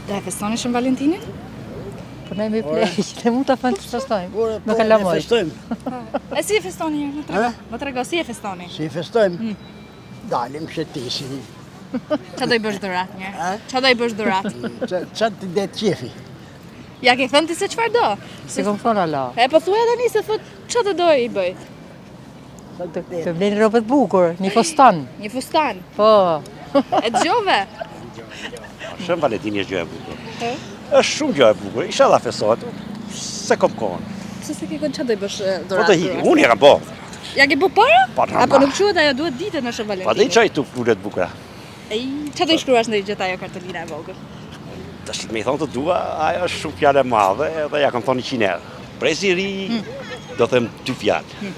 Da e festoni shumë Valentinin? Po ne me plej, ne mund të festojmë. Me Ne kalamoj. festojmë. E si e festoni herë? Më trego. Më trego, si e festoni? Si festojmë? Dalim shëtisin. Qa do i bësh dhurat një? Qa do i bësh dhurat? Qa të det qefi? Ja ke thënë ti se qëfar do? Si kom thonë ala. E po thuaj tani se thot qa të do i bëj? Të bleni robët bukur, një fostan. Një fustan. Po. E dëgjove? Shumë Valentini është gjë e bukur. Është shumë gjë e bukur. Inshallah festohet. Se kom kohën. Pse se ke qa do i bësh Po dhurat? të hiqi, unë e kam bo. Ja ke bu para? Po, ta Apo ma. nuk quhet ajo duhet ditën në Shën Pa dhe i Valentini? qaj të kullet bukura. Qa do i shkruash në i gjithë ajo kartolina e vogël? Tash me i thonë të dua, ajo është shumë fjallë e madhe edhe ja kam thonë 100 euro. Prezi ri, do them 2 fjallë.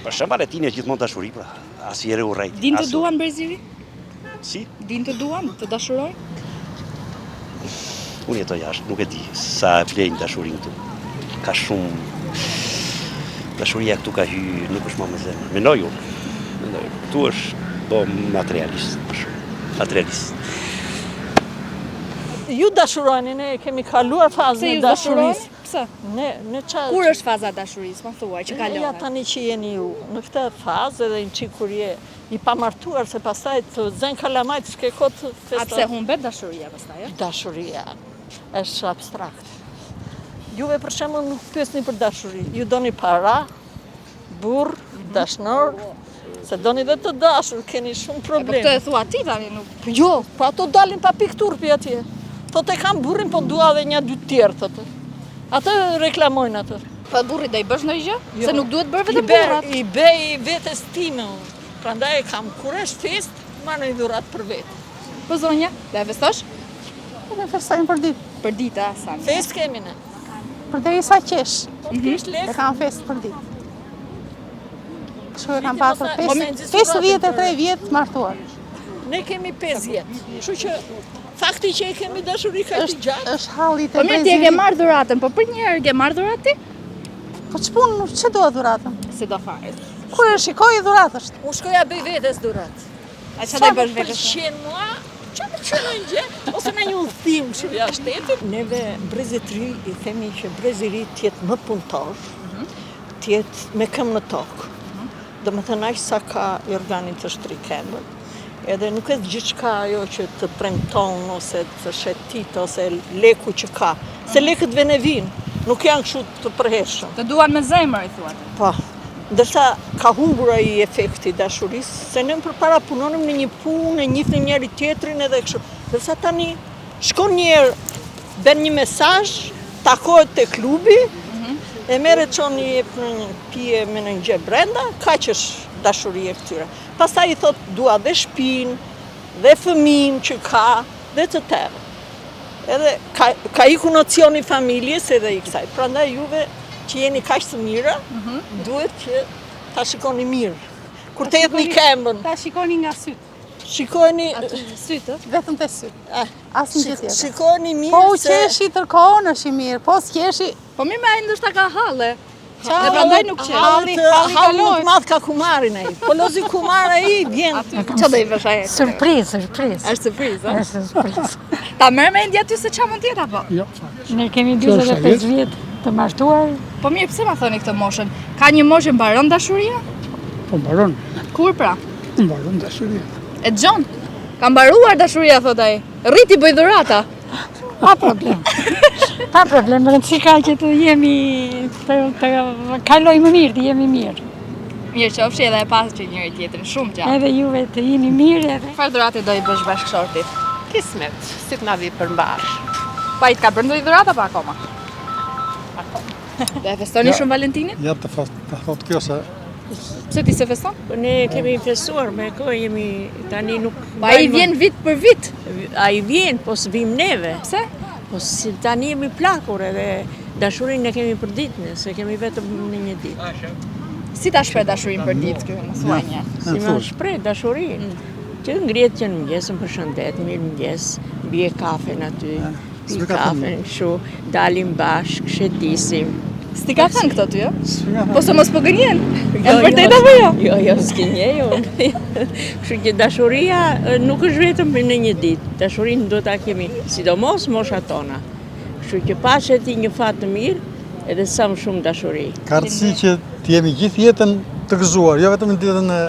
Për shumë Valentini është gjithmonë dashuri, pra. Asnjëherë u rrejt. Din të duan Berziri? Si? Din të duan, të dashurojnë? Unë jetoj jashtë, nuk e di sa e vlejnë dashurin këtu. Ka shumë... Dashuria këtu ka hy, nuk është më me zemër. Mendoj unë. Këtu është bo materialist, më shumë. Materialist. Ju dashuroni, ne kemi kaluar Se fazën e ju dashurisë. dashurojnë? Pse? Ne qa... Kur është faza e dashurisë, më thuaj, që Ja kalohet? tani që jeni ju, në këtë fazë edhe në qik kur je i pamartuar, se pastaj të zën kalamajt s'ke kohë të A pse feston. humbet dashuria pastaj? Dashuria është abstrakt. Juve për shembull nuk pyesni për dashuri. Ju doni para, burr, dashnor, se doni dhe të dashur, keni shumë Po probleme. këtë e thua ti tani nuk. Jo, po ato dalin pa pikë turpi atje. Thotë e kam burrin, po dua edhe një dy tjerë, thotë. Atë reklamojnë atë. Po burri do i bësh ndonjë gjë? Jo. Se nuk duhet bërë I vetëm be- burrat. I bej vetes time unë. Prandaj e kam kur është fest, marrë një dhurat për vetë. Po zonja, do e festosh? Ne festojmë për ditë. Për ditë sa. Fest kemi ne. Për deri sa qesh. Kish E lekë. kam fest për ditë. Kështu e kam Viti patur mos na inziston 53 vjet martuar. Ne kemi 5 vjet. Kështu që fakti që e kemi dashuri ka të gjatë. Është halli Po te mirë ti e ke marrë dhuratën, po për një herë ke marrë dhuratën? Po ç'pun, ç'e dua dhuratën? Se do fare. Kur e shikoj dhuratës? Unë shkoja bëj vetes dhurat. A çfarë do i bësh Për vetes? qenë mua, që më qenë një gjë, ose në një udhëtim që jashtë shtetit. Neve brezit ri i themi që brezi ri t'jetë më punëtor, t'jetë me këmbë në tokë. Do më thënë aq sa ka i organin të shtrikembër. Edhe nuk e gjithçka ajo që të premton ose të shetit ose leku që ka. Se lekët vjen e vinë, nuk janë kështu të përhershëm. Të duan me zemër i thuat. Po, ndërsa ka humbur ai efekti dashurisë, se ne përpara punonim në një punë, e njihnim njëri tjetrin edhe kështu. Ndërsa tani shkon një herë, bën një mesazh, takohet te klubi, e merret çon i jep në një pije me në një gjë brenda, kaq është dashuria e këtyre. Pastaj i thot dua dhe shtëpinë, dhe fëmijën që ka, dhe të tjerë. Edhe ka iku nocioni familjes edhe i kësaj. Prandaj juve që jeni kaq të mira, duhet që ta shikoni mirë. Kur të jetë një këmbën, Ta shikoni nga syt. shikoni, Sytë? Vetëm te syt. Asnjë gjë tjetër. shikoni mirë Po u se... qeshi tërkohën është i mirë, po s'qeshi Po mirë me ai ndoshta ka halle. Qa- Dhe prandaj nuk qesh. Halli Halli më kaloj. të madh ka kumarin ai. Po lozi kumar ai vjen. Ço do i bësh ai? Surprizë, surprizë. Është surprizë. ë? Është surprizë. Ta merr mendja ty se ç'a mund të jetë apo? Ne kemi 45 vjet të martuar. Po mirë, pse ma thoni këtë moshën? Ka një moshë mbaron dashuria? Po mbaron, Kur pra? mbaron dashuria. E dëgjon? Ka mbaruar dashuria thot ai. Rriti bëj dhurata. Pa problem. Pa problem, rëndësi ka që të jemi, të kalojmë mirë, të jemi mirë. Mirë qofshi edhe e pas që njëri tjetrin shumë gjatë. Edhe juve të jeni mirë edhe. Çfarë dhurate do i bësh bashkëshortit? Kismet, si të na vi për mbarë. Pa i të ka bërë ndonjë dhurata pa akoma? Do e festoni shumë Valentinin? Ja të thot kjo se Pse ti se feston? Po ne kemi festuar me kohë, jemi tani nuk... Pa i vjen vit për vit. Ai vjen, po s'vim neve. Pse? Po si tani jemi plakur edhe dashurinë ne kemi për ditën, se kemi vetëm në një ditë. Si ta shpreh dashurinë për ditë këtu, më thuaj një. Si ma shpreh dashurinë. Që ngrihet që në mëngjes, më përshëndet, mirë mëngjes, bie kafen aty, pi s'me ka kafen, kështu, dalim bashkë, shëtisim. S'ti ka thënë këto ty, jo? S'ka Po se mos po gënjen. E vërtet apo jo? Jo, s'gënjej unë. Kështu që dashuria nuk është vetëm për në një ditë. Dashurinë do ta kemi, sidomos moshat tona. Kështu që pashe ti një fat të mirë edhe sa më shumë dashuri. Ka rëndësi që të jemi gjithë jetën të gëzuar, jo vetëm në ditën e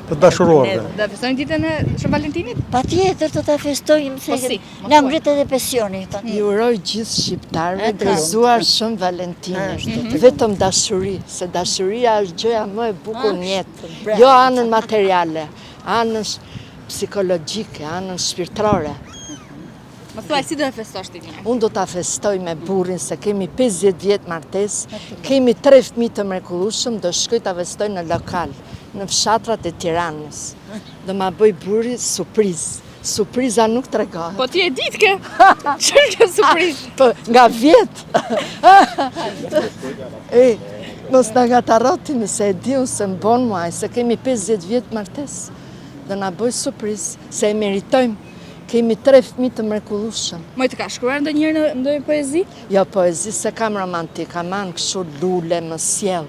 të dashurorëve. Da festojnë ditën e Shën Valentinit? Patjetër të ta festojmë se Po si? na ngrit edhe pensioni tani. Ju uroj gjithë shqiptarëve të gëzuar Shën Valentinit. Vetëm dashuri, se dashuria është gjëja më e bukur në jetë. Jo anën materiale, anën psikologjike, anën shpirtërore. Më thuaj si do e festosh ti një? Unë do ta festoj me burrin se kemi 50 vjet martesë, kemi 3 fëmijë të mrekullueshëm, do shkoj ta festoj në lokal, në fshatrat e Tiranës. Do ma bëj burri surprizë. Surpriza nuk tregohet. Po ti e ditë ke? Ç'është kjo surprizë? Po nga vjet. Mos na gatarroti nëse e di unë se m'bon muaj, se kemi 50 vjet martesë. Do na bëj surprizë, se e meritojmë. Kemi 3 fëmijë të mrekullueshëm. Moj të ka shkruar ndonjëherë në ndonjë poezi? Jo, poezi se kam romantik, aman kështu lule më sjell.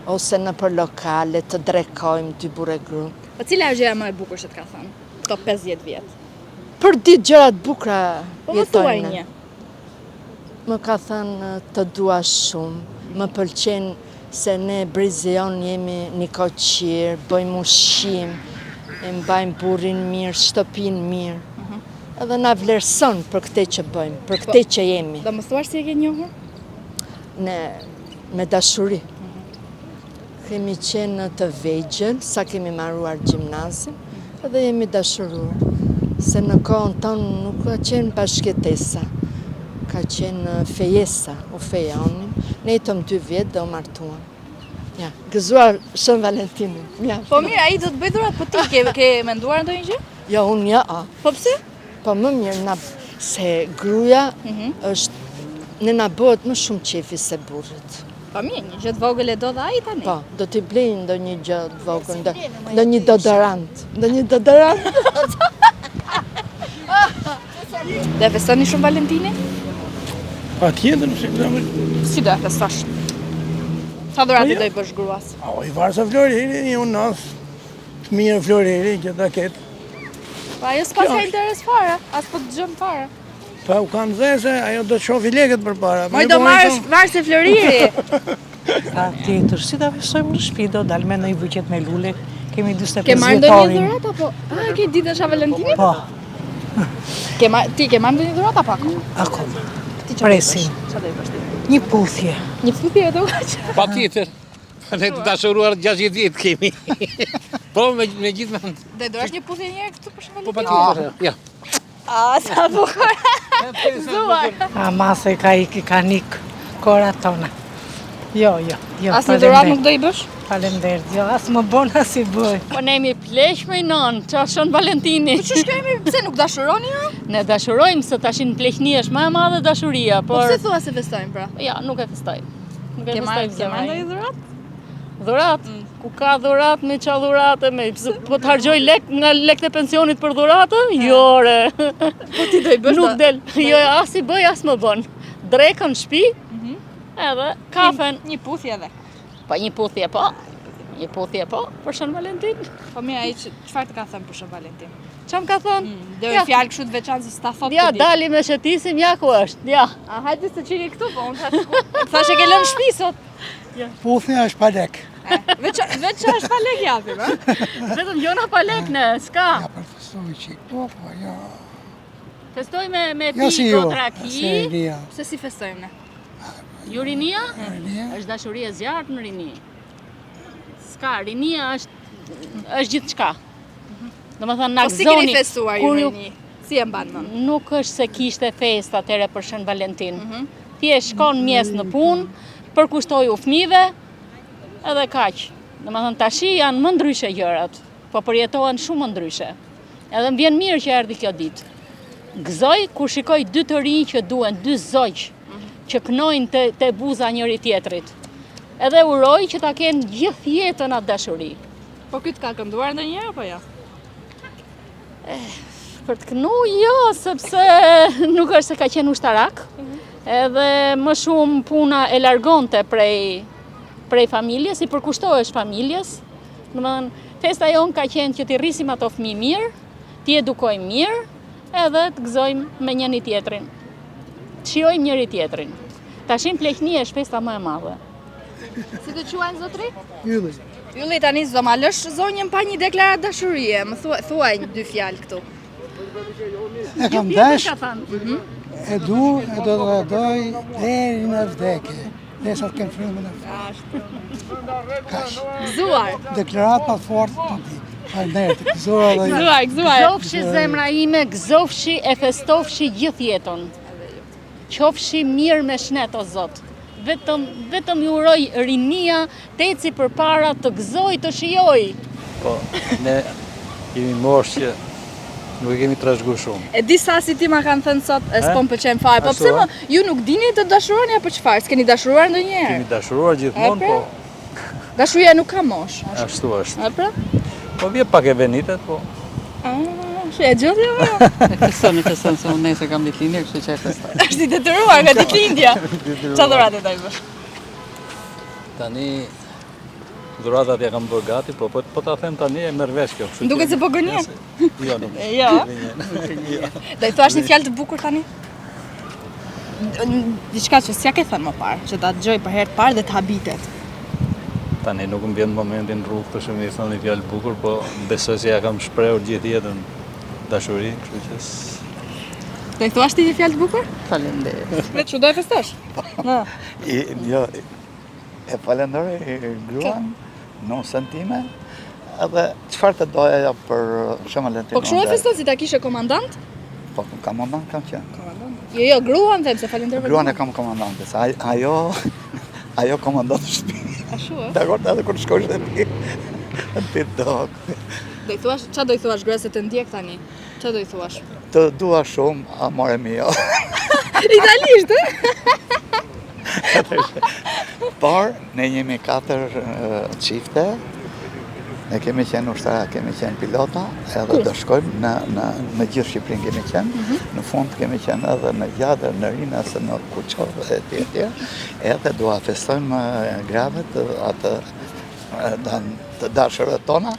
Ose në për lokale të drekojmë dy burë gru. Po cila është gjëja më e bukur që të ka thënë? Këto 50 vjet. Për ditë gjërat bukura Po më thuaj jetojnë. një. Më ka thënë të dua shumë, më pëlqen se ne Brizion jemi një koqir, bëjmë ushqim, e mbajmë burrin mirë, shtëpinë mirë. Edhe na vlerëson për këtë që bëjmë, për këtë që jemi. Do më thuash si e ke njohur? Me dashuri. Kemi qenë të vegjël, sa kemi marruar gjimnazin, edhe jemi dashuruar. Se në kohën tonë nuk ka qenë bashkëtesa, ka qenë fejesa, u fejonim. Ne jetëm 2 vjetë dhe u martuam. Ja, gëzuar Shën Valentinin. Po mirë, ai do të bëj dhurat, po ti ke menduar ndonjë gjë? Jo, unë ja. Po pse? Po më mirë, se gruaja është, ne na bëhet më shumë qefi se burrit. Po mirë, një gjë të vogël e do dhe ai tani. Po, do t'i blej ndonjë gjë të vogël, ndonjë deodorant, ndonjë deodorant. Dhe festoni Shën Valentinin? Patjetër, Si do e festosh? Sa dhurate do i bësh gruas? I varë sa Floreri, unë nas, fëmijë Floreri, që ta ketë. Po ajo s'ka ka interes fare, as po të gjën fare. Pa u kanë dhe se ajo do të shofi lekët për para. Moj do marrësh varë se Floriri. Patjetër, si ta festojmë në shtëpi, do dalë me në i buqet me lule. Kemi 45 Ke marrë ndonjë dhuratë apo? Ke ditën Shën Valentinit? Po, Ti ke marrë ndonjë dhuratë apo akoma? akoma. Presim. Çfarë do i bësh ti? Një puthje. Një futhje e do kaq. Patjetër. Ne të dashuruar 60 vjet kemi. Po me gjithmonë. Do i durash një puthje një herë këtu për Shën Po Valentinin? patjetër. Ja. Sa bukur. Zuar. Ama se ka nik kora tona. Jo. As një dhuratë nuk do i bësh? Faleminderit. Jo, as më bon as i bëj. Po ne jemi pleq me non, qa Shën Valentini. Po ç'është kemi? Pse nuk dashuroni ju? Ne dashurojmë se tashin pleqni është më e madhe dashuria, Po por pse thua se festojmë pra? ja, nuk e festojmë. Nuk e Ke marrë festojmë. ndonjë dhuratë? Dhurat? Ku ka dhurat, me qa dhurate, po të hargjoj lek nga lekët e pensionit për dhurate? Jo, re. Po ti do i bësh? Nuk del. Jo, as i bëj, as më bën. Drekën shtëpi, edhe kafen. Një puthje edhe. Po një puthje po. Një puthje po, për Shën Valentin. Po mirë, ai çfarë të ka thënë për Shën Valentin? Çam ka thënë? Do i fjalë kështu të veçantë si s'ta thotë. Ja, dalim e shetisim, ja ku është, ja. A hajde se qeni këtu, po unë thashë ke lënë shtëpi sot. Puthja është pa lek. Veç është pa lek japim, ha? Vetëm jona pa lek ne, s'ka. Ja, për festoj qik. Po, ja. Festoj me Ja si ju. piko traki. Se si festojmë ne? Ju rinia? Është dashuri e zjarrt në rini. S'ka, rinia është gjithçka. Domethënë na Po si keni gëzoni. festuar ju në rini? Si e mban mend? Nuk është se kishte fest atëre për Shën Valentin. Thjesht shkon mjes në punë, përkushtoi u fëmijëve, edhe kaq. Domethënë tashi janë më ndryshe gjërat, po përjetohen shumë më ndryshe. Edhe më vjen mirë që erdhi kjo ditë. Gëzoj kur shikoj dy të rinj që duhen, dy zoq që kënojnë te buza njëri tjetrit. Edhe uroj që ta kenë gjithë jetën atë dashuri. Po ky të ka kënduar ndonjëherë apo jo? Për të kënu, jo, sepse nuk është se ka qenë ushtarak, Edhe më shumë puna e largonte prej familjes, i përkushtohesh familjes. Domethënë, festa jonë ka qenë që t'i rrisim ato fëmijë mirë, t'i edukojmë mirë, edhe të gëzojmë me njëri tjetrin. Të shijojmë njëri tjetrin. Tashin pleqnia është festa më e madhe. Si të quajnë zotri? Ylli. Ylli, tani s'do ma lësh zonjën pa një deklaratë dashurie, më thuaj 2 fjalë këtu. E kam dash, e du, e do të doj deri në vdekje. Derisa të kem frymën e Kash. Gëzuar. Deklarat pa fort të di. Faleminderit, gëzuar dhe Gëzofshi zemra ime, gëzofshi e festofshi gjithë jetën. Qofshi mirë me shnet o Zot. Vetëm ju uroj rinia, të eci përpara, të gëzoj, të shijoj. Po, ne jemi mosh që nuk e kemi trashëguar shumë. E disa si ti ma kanë thënë sot, s'po më pëlqen fare. Po pse më, ju nuk dini të dashuroni apo çfarë? S'keni dashuruar ndonjëherë? Kemi dashuruar gjithmonë, po. Dashuria nuk ka mosh. Ashtu është. A pra? Po vje pak e venitet, po. E gjëllë jo? Festoni, se unë nesër kam ditëlindje, kështu që e festoj. Është i detyruar nga ditëlindja. Çfarë dhuratë do i bësh? Tani dhuratat ja kam bërë gati, po ta them tani e merr vesh kjo, kështu. Duket se po gënjen. Jo, nuk. Jo. Do i thuash një fjalë të bukur tani? Diçka që s'ja ke thënë më parë, që ta dëgjoj për herë të parë dhe të habitet. Tani nuk më vjen momentin rrugë të shumë i thënë një fjalë bukur, po besoj se ja kam shprehur gjithë jetën dashuri, kështu që Do i thuash ti një fjalë të bukur? Faleminderit. Çu do e festosh? Jo, e falenderoj gruan, nusën time, edhe çfarë të doja ja për Shën Valentin. Po kështu e feston si ta kishe komandant? Po komandant kam qenë. Jo, gruan them se falenderoj. Gruan e kam komandante, se ajo komandon shtëpi. Ashtu ë? Dakor, edhe kur shkosh te ti dog. Do i thuash, çfarë do i thuash gruas se të ndjek tani? Çfarë do i thuash? Të dua shumë, amore mio. Italisht, ë? Por, ne jemi 4 çifte, ne kemi qenë ushtara, kemi qenë pilota, edhe do shkojmë në gjithë Shqipërinë kemi qenë, në fund kemi qenë edhe në Gjadër, në Rinas, në Kuçov e tjetër, edhe dua festojmë gravet atë të dashurët tona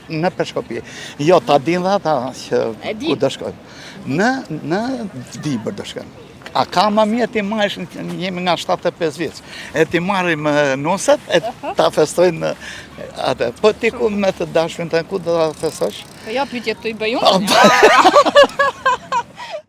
në Peshkopi. Jo, ta din dhe ata që ku do shkojmë. Në Dibër do shkojmë. A ka më mirë ti marrësh, jemi nga 75 vjeç. E ti marrim nuset, e ta festojnë atë. Po ti ku me të dashurin të ku do ta festosh? Po ja, pyetje të i bëj unë.